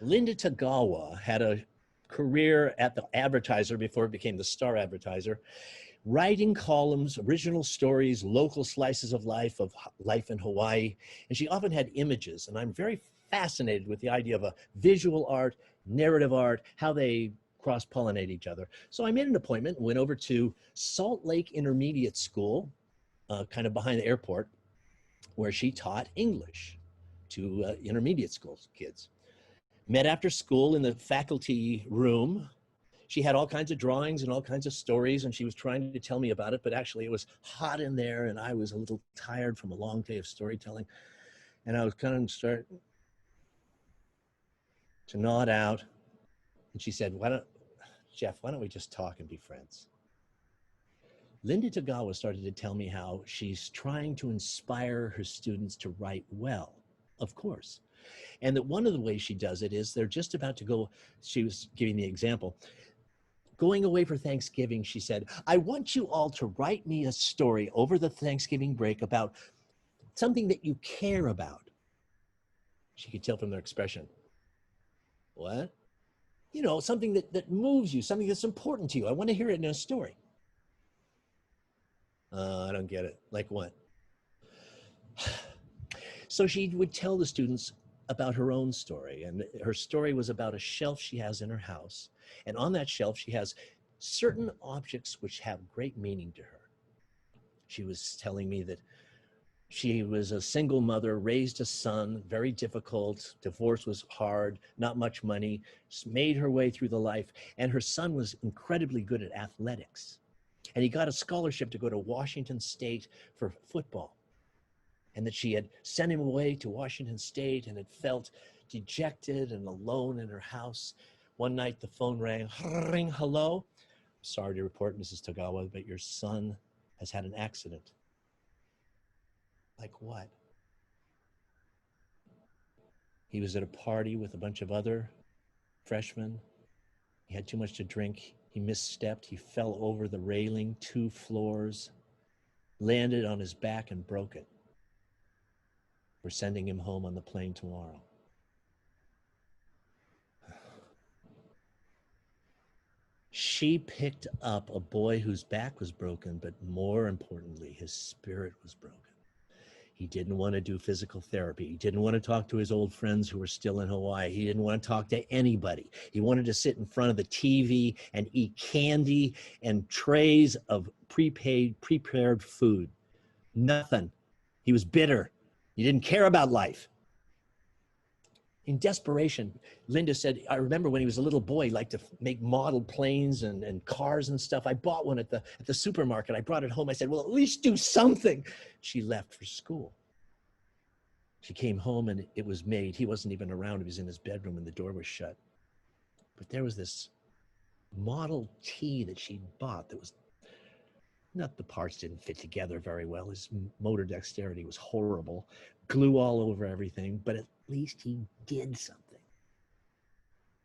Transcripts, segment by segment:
Linda Tagawa had a career at the Advertiser before it became the Star Advertiser, writing columns, original stories, local slices of life in Hawaii. And she often had images. And I'm very fascinated with the idea of a visual art, narrative art, how they cross-pollinate each other. So I made an appointment, went over to Salt Lake Intermediate School, kind of behind the airport, where she taught English to intermediate school kids. Met after school in the faculty room. She had all kinds of drawings and all kinds of stories, and she was trying to tell me about it, but actually it was hot in there, and I was a little tired from a long day of storytelling. And I was kind of starting to nod out. And she said, Jeff, why don't we just talk and be friends? Linda Tagawa started to tell me how she's trying to inspire her students to write well, of course. And that one of the ways she does it is they're just about to go, she was giving the example, going away for Thanksgiving, she said, I want you all to write me a story over the Thanksgiving break about something that you care about. She could tell from their expression. What? You know, something that moves you, something that's important to you. I want to hear it in a story. I don't get it. Like what? So she would tell the students about her own story. And her story was about a shelf she has in her house. And on that shelf, she has certain objects which have great meaning to her. She was telling me that she was a single mother, raised a son, very difficult. Divorce was hard, not much money, made her way through the life. And her son was incredibly good at athletics. And he got a scholarship to go to Washington State for football. And that she had sent him away to Washington State and had felt dejected and alone in her house. One night the phone rang, ring, hello. Sorry to report, Mrs. Tagawa, but your son has had an accident. Like what? He was at a party with a bunch of other freshmen. He had too much to drink. He misstepped. He fell over the railing 2 floors, landed on his back and broke it. We're sending him home on the plane tomorrow. She picked up a boy whose back was broken, but more importantly, his spirit was broken. He didn't want to do physical therapy. He didn't want to talk to his old friends who were still in Hawaii. He didn't want to talk to anybody. He wanted to sit in front of the TV and eat candy and trays of prepared food. Nothing. He was bitter. He didn't care about life. In desperation, Linda said, I remember when he was a little boy, he liked to make model planes and cars and stuff. I bought one at the supermarket. I brought it home. I said, well, at least do something. She left for school. She came home and it was made. He wasn't even around. He was in his bedroom and the door was shut. But there was this Model T that she'd bought that was not, the parts didn't fit together very well. His motor dexterity was horrible. Glue all over everything, but at least he did something.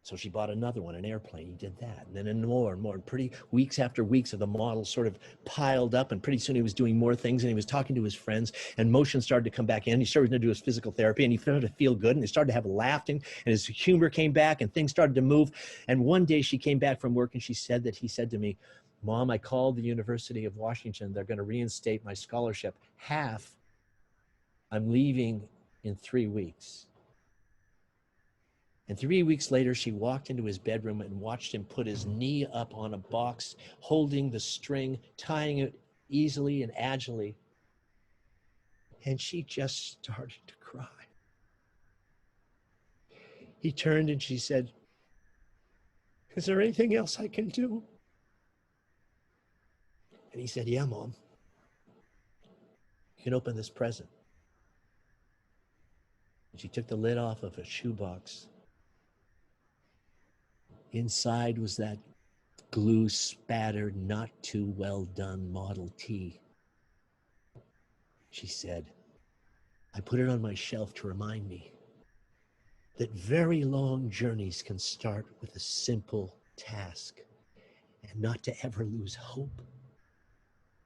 So she bought another one, an airplane. He did that, and then more and more. And pretty weeks after weeks of the models sort of piled up, and pretty soon he was doing more things, and he was talking to his friends, and motion started to come back in. He started to do his physical therapy, and he started to feel good, and he started to have laughing, and his humor came back, and things started to move. And one day she came back from work, and she said that he said to me, Mom, I called the University of Washington. They're going to reinstate my scholarship. Half. I'm leaving in 3 weeks. And 3 weeks later, she walked into his bedroom and watched him put his knee up on a box, holding the string, tying it easily and agilely. And she just started to cry. He turned and she said, is there anything else I can do? And he said, yeah, Mom. You can open this present. And she took the lid off of a shoebox. Inside was that glue spattered, not too well done Model T. She said, I put it on my shelf to remind me that very long journeys can start with a simple task, and not to ever lose hope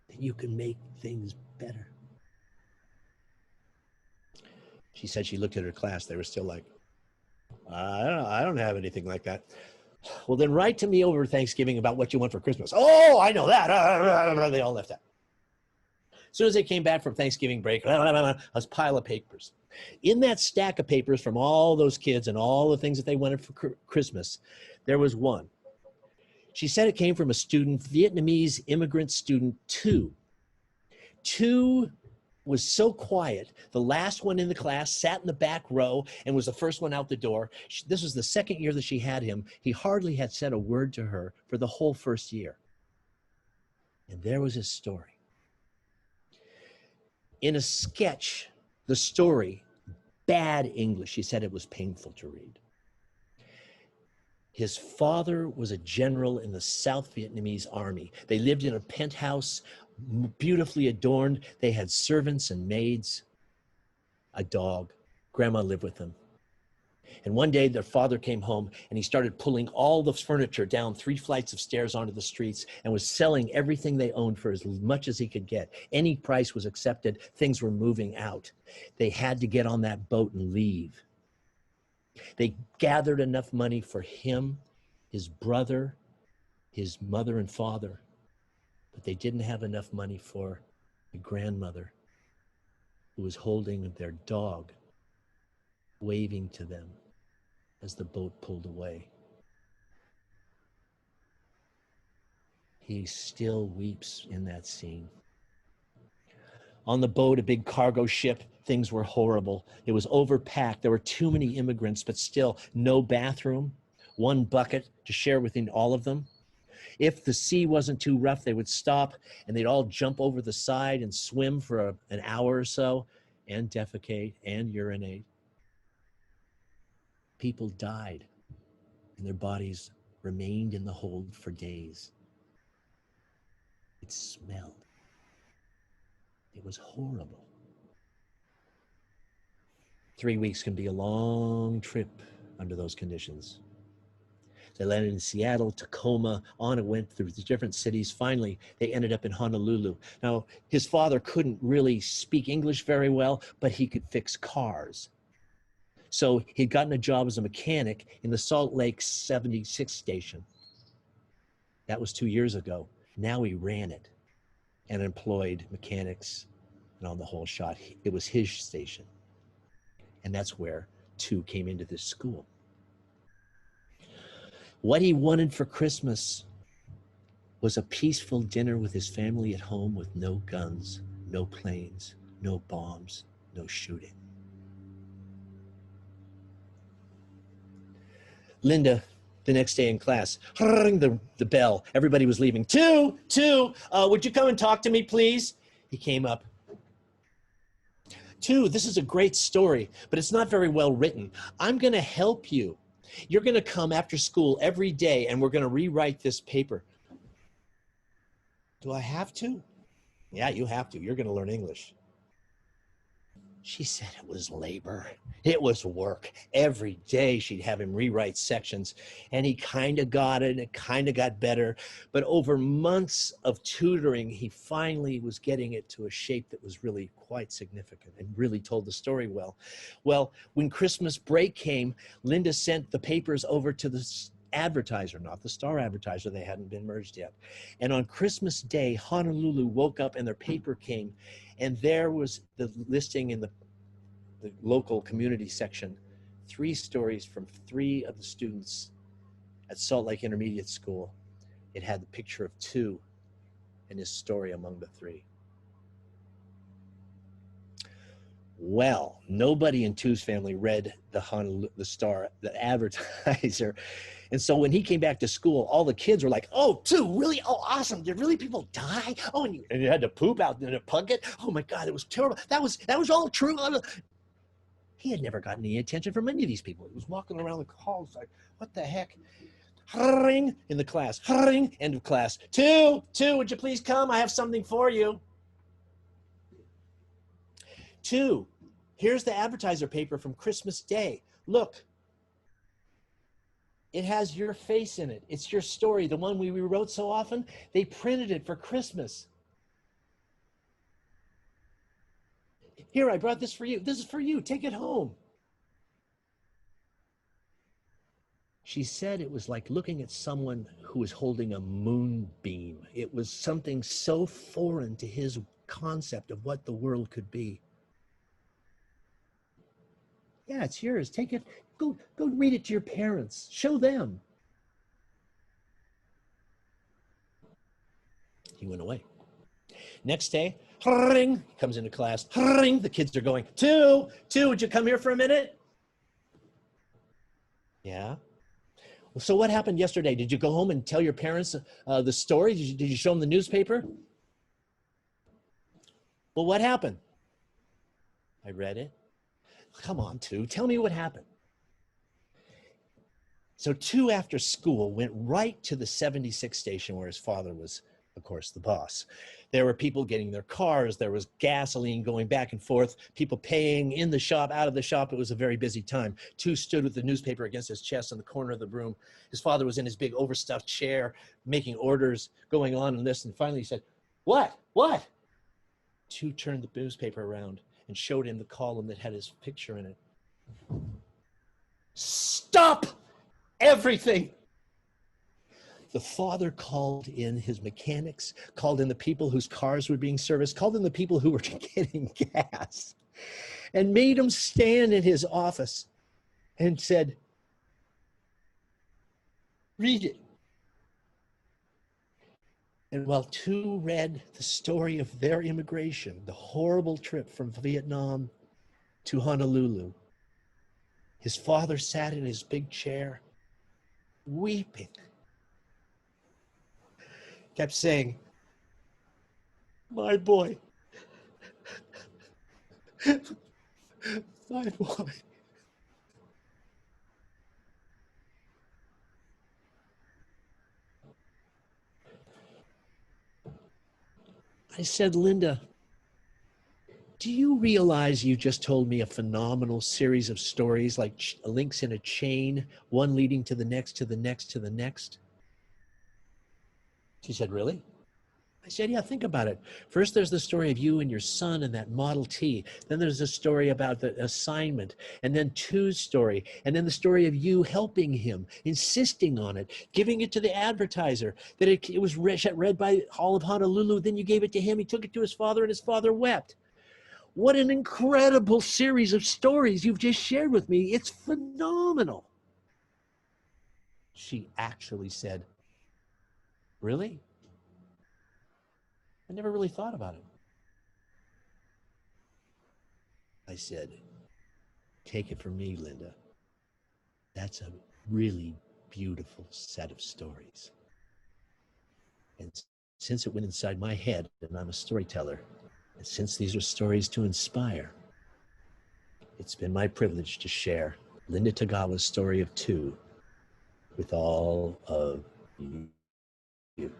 that you can make things better. She said she looked at her class. They were still like, I don't have anything like that. Well, then write to me over Thanksgiving about what you want for Christmas. Oh, I know that. They all left out. As soon as they came back from Thanksgiving break, a pile of papers. In that stack of papers from all those kids and all the things that they wanted for Christmas, there was one. She said it came from a student, Vietnamese immigrant student, two. Two was so quiet. The last one in the class sat in the back row and was the first one out the door. This was the second year that she had him. He hardly had said a word to her for the whole first year. And there was his story. In a sketch, the story, bad English, she said it was painful to read. His father was a general in the South Vietnamese army. They lived in a penthouse, beautifully adorned. They had servants and maids, a dog. Grandma lived with them. And one day their father came home and he started pulling all the furniture down 3 flights of stairs onto the streets and was selling everything they owned for as much as he could get. Any price was accepted. Things were moving out. They had to get on that boat and leave. They gathered enough money for him, his brother, his mother and father, but they didn't have enough money for the grandmother who was holding their dog, waving to them as the boat pulled away. He still weeps in that scene. On the boat, a big cargo ship, things were horrible. It was overpacked. There were too many immigrants, but still no bathroom, one bucket to share within all of them. If the sea wasn't too rough, they would stop and they'd all jump over the side and swim for an hour or so and defecate and urinate. People died and their bodies remained in the hold for days. It smelled. It was horrible. 3 weeks can be a long trip under those conditions. They landed in Seattle, Tacoma, on and went through the different cities. Finally, they ended up in Honolulu. Now, his father couldn't really speak English very well, but he could fix cars. So he'd gotten a job as a mechanic in the Salt Lake 76 station. That was 2 years ago. Now he ran it and employed mechanics and on the whole shot. It was his station. And that's where two came into this school. What he wanted for Christmas was a peaceful dinner with his family at home with no guns, no planes, no bombs, no shooting. Linda, the next day in class, rang the bell. Everybody was leaving. Two, would you come and talk to me, please? He came up. Two, this is a great story, but it's not very well written. I'm going to help you. You're going to come after school every day, and we're going to rewrite this paper. Do I have to? Yeah, you have to. You're going to learn English. She said it was labor. It was work. Every day she'd have him rewrite sections, and he kind of got it, and it kind of got better. But over months of tutoring, he finally was getting it to a shape that was really quite significant and really told the story well. Well, when Christmas break came, Linda sent the papers over to the Advertiser, not the Star Advertiser. They hadn't been merged yet. And on Christmas Day, Honolulu woke up and their paper came, and there was the listing in the local community section, 3 stories from 3 of the students at Salt Lake Intermediate School. It had the picture of Two and his story among the 3. Well, nobody in Two's family read the Star, the Advertiser. And so when he came back to school, all the kids were like, oh, Two, really? Oh, awesome. Did really people die? Oh, and you had to poop out in a bucket? Oh my God, it was terrible. That was all true. He had never gotten any attention from any of these people. He was walking around the halls like, what the heck? Ring in the class. Ring, end of class. Two, would you please come? I have something for you. Two, here's the Advertiser paper from Christmas Day. Look. It has your face in it. It's your story, the one we rewrote so often. They printed it for Christmas. Here, I brought this for you. This is for you. Take it home. She said it was like looking at someone who was holding a moonbeam. It was something so foreign to his concept of what the world could be. Yeah, it's yours. Take it. Go read it to your parents. Show them. He went away. Next day, ring, comes into class. Ring, the kids are going, two, would you come here for a minute? Yeah. Well, so what happened yesterday? Did you go home and tell your parents the story? Did you show them the newspaper? Well, what happened? I read it. Come on, two, tell me what happened. So two, after school, went right to the 76 station where his father was, of course, the boss. There were people getting their cars. There was gasoline going back and forth, people paying in the shop, out of the shop. It was a very busy time. Two stood with the newspaper against his chest in the corner of the room. His father was in his big overstuffed chair, making orders, going on and this. And finally he said, what? Two turned the newspaper around and showed him the column that had his picture in it. Stop everything. The father called in his mechanics, called in the people whose cars were being serviced, called in the people who were getting gas, and made them stand in his office and said, read it. And while two read the story of their immigration, the horrible trip from Vietnam to Honolulu, his father sat in his big chair, weeping, kept saying, my boy, my boy. I said, Linda, do you realize you just told me a phenomenal series of stories like links in a chain, one leading to the next, to the next, to the next? She said, really? I said, yeah, think about it. First, there's the story of you and your son and that Model T. Then there's the story about the assignment, and then Two's story, and then the story of you helping him, insisting on it, giving it to the advertiser, that it was read by all of Honolulu. Then you gave it to him. He took it to his father, and his father wept. What an incredible series of stories you've just shared with me. It's phenomenal. She actually said, really? I never really thought about it. I said, take it from me, Linda. That's a really beautiful set of stories. And since it went inside my head, and I'm a storyteller, and since these are stories to inspire, it's been my privilege to share Linda Tagawa's story of two with all of you.